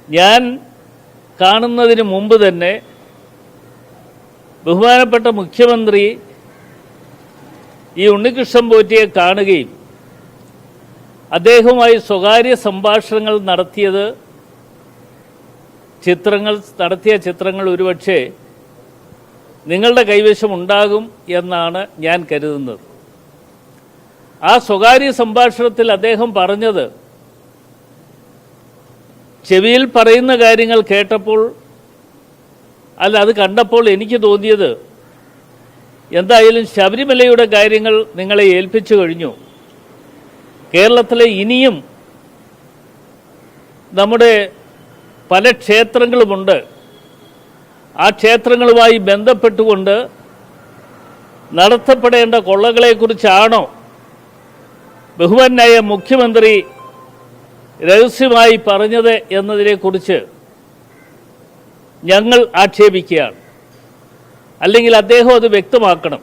ഞാൻ കാണുന്നതിന് മുമ്പ് തന്നെ ബഹുമാനപ്പെട്ട മുഖ്യമന്ത്രി ഈ ഉണ്ണികൃഷ്ണൻ പോറ്റിയെ കാണുകയും അദ്ദേഹവുമായി സ്വകാര്യ സംഭാഷണങ്ങൾ നടത്തിയ ചിത്രങ്ങൾ ഒരുപക്ഷെ നിങ്ങളുടെ കൈവശം ഉണ്ടാകും എന്നാണ് ഞാൻ കരുതുന്നത്. ആ സ്വകാര്യ സംഭാഷണത്തിൽ അദ്ദേഹം പറഞ്ഞത്, ചെവിയിൽ പറയുന്ന കാര്യങ്ങൾ കേട്ടപ്പോൾ അത് കണ്ടപ്പോൾ എനിക്ക് തോന്നിയത്, എന്തായാലും ശബരിമലയുടെ കാര്യങ്ങൾ നിങ്ങളെ ഏൽപ്പിച്ചു കഴിഞ്ഞു. കേരളത്തിലെ ഇനിയും നമ്മുടെ പല ക്ഷേത്രങ്ങളുമുണ്ട്. ആ ക്ഷേത്രങ്ങളുമായി ബന്ധപ്പെട്ടുകൊണ്ട് നടത്തപ്പെടേണ്ട കൊള്ളകളെക്കുറിച്ചാണോ ബഹുമാന്യനായ മുഖ്യമന്ത്രി രഹസ്യമായി പറഞ്ഞത് എന്നതിനെക്കുറിച്ച് ഞങ്ങൾ ആക്ഷേപിക്കുകയാണ്. അല്ലെങ്കിൽ അദ്ദേഹം അത് വ്യക്തമാക്കണം.